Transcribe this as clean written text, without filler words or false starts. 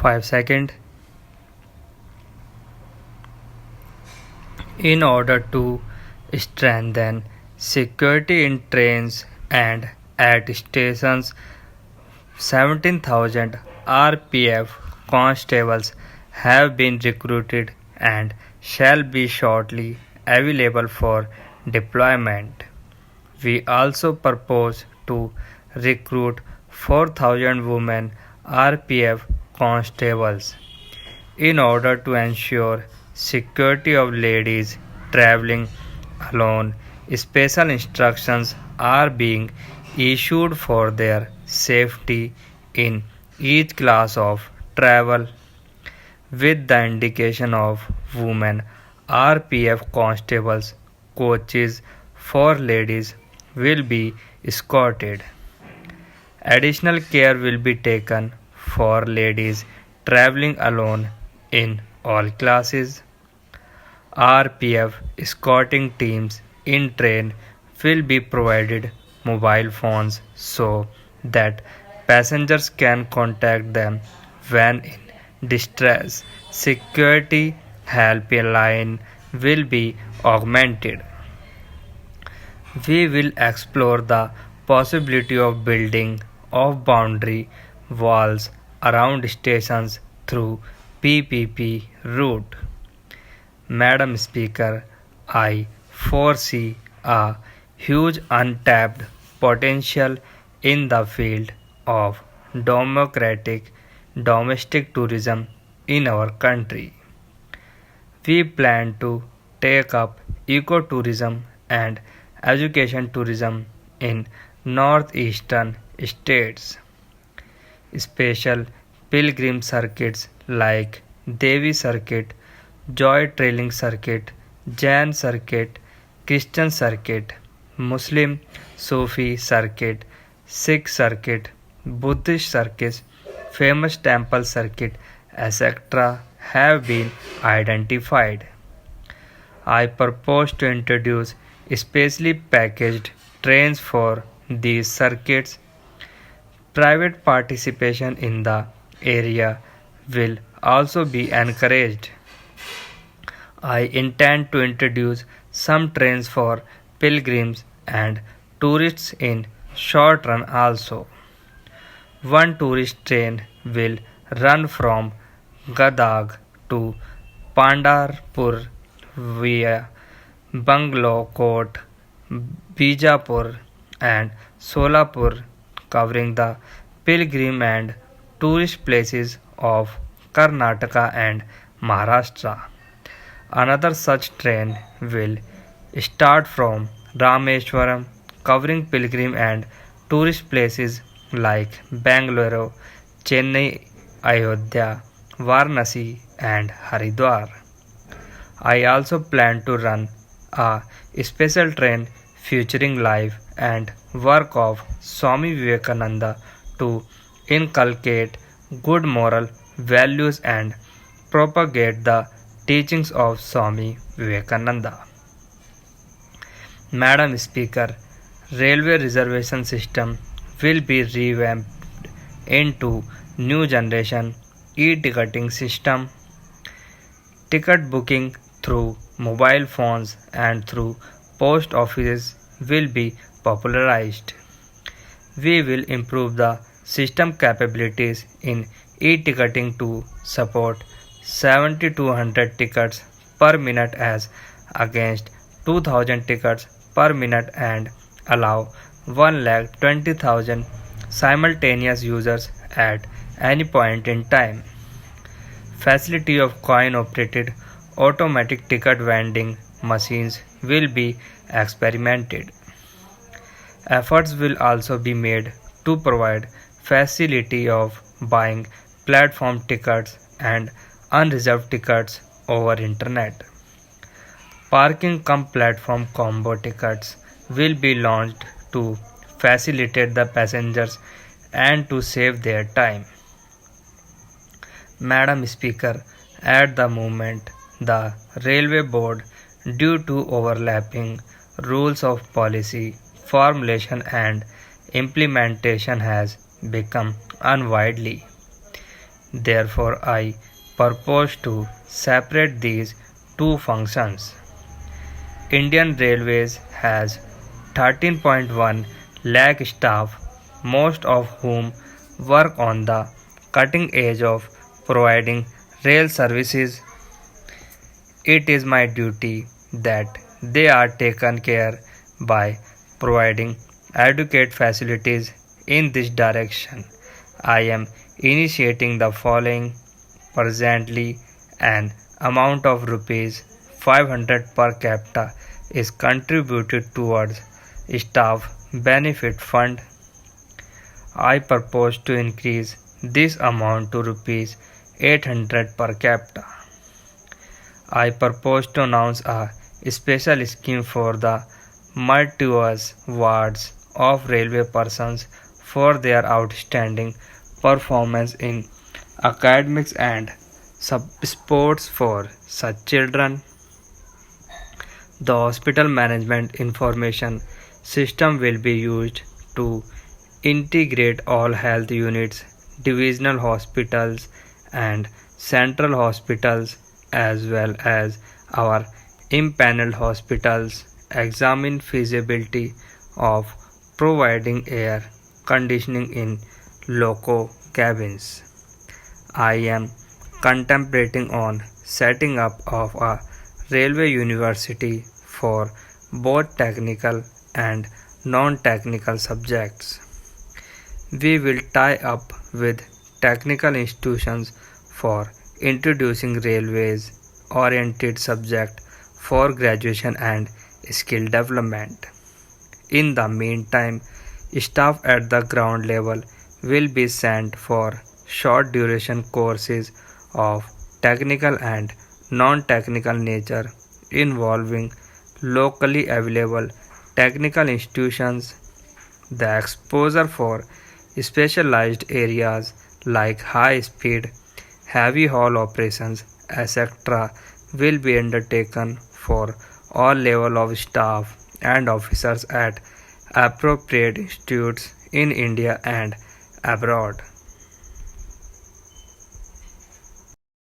5 seconds. In order to strengthen security in trains and at stations, 17,000 RPF constables have been recruited and shall be shortly available for deployment. We also propose to recruit 4,000 women RPF constables in order to ensure security of ladies traveling alone. Special instructions are being issued for their safety in each class of travel with the indication of women RPF constables. Coaches for ladies will be escorted. Additional care will be taken for ladies traveling alone in all classes. RPF escorting teams in train will be provided mobile phones so that passengers can contact them when in distress. Security helpline will be augmented. We will explore the possibility of building of boundary walls around stations through PPP route. Madam Speaker, I foresee a huge untapped potential in the field of domestic tourism in our country. We plan to take up ecotourism and education tourism in northeastern states. Special pilgrim circuits like Devi Circuit, Joy Trailing Circuit, Jain Circuit, Christian Circuit, Muslim Sufi Circuit, Sikh Circuit, Buddhist Circuit, famous temple circuit, etc. have been identified. I propose to introduce specially packaged trains for these circuits. Private participation in the area will also be encouraged. I intend to introduce some trains for pilgrims and tourists in short run also. One tourist train will run from Gadag to Pandharpur via Bangalore, Bijapur and Solapur, covering the pilgrim and tourist places of Karnataka and Maharashtra. Another such train will start from Rameswaram, covering pilgrim and tourist places like Bangalore, Chennai, Ayodhya, Varanasi, and Haridwar. I also plan to run a special train featuring life and work of Swami Vivekananda to inculcate good moral values and propagate the teachings of Swami Vivekananda. Madam Speaker, railway reservation system will be revamped into new generation e-ticketing system. Ticket booking through mobile phones and through post offices will be popularized. We will improve the system capabilities in e-ticketing to support 7,200 tickets per minute as against 2,000 tickets per minute and allow 1,20,000 simultaneous users at any point in time. Facility of coin-operated automatic ticket vending machines will be experimented. Efforts will also be made to provide facility of buying platform tickets and unreserved tickets over internet. Parking cum platform combo tickets will be launched to facilitate the passengers and to save their time. Madam Speaker, at the moment, the Railway Board, due to overlapping rules of policy, formulation and implementation has become unwieldy. Therefore, I propose to separate these two functions. Indian Railways has 13.1 lakh staff, most of whom work on the cutting edge of providing rail services. It is my duty that they are taken care by providing adequate facilities in this direction. I am initiating the following. Presently, an amount of rupees 500 per capita is contributed towards staff benefit fund. I propose to increase this amount to rupees 800 per capita. I propose to announce a special scheme for the meritorious wards of railway persons for their outstanding performance in academics and sports. For such children, the hospital management information system will be used to integrate all health units, divisional hospitals, and central hospitals, as well as our impaneled hospitals, examine feasibility of providing air conditioning in loco cabins. I am contemplating on setting up of a railway university for both technical and non-technical subjects. We will tie up with technical institutions for introducing railways oriented subject for graduation and skill development. In the meantime, staff at the ground level will be sent for short duration courses of technical and non-technical nature involving locally available technical institutions. The exposure for specialized areas like high speed, heavy haul operations, etc. will be undertaken for all level of staff and officers at appropriate institutes in India and abroad.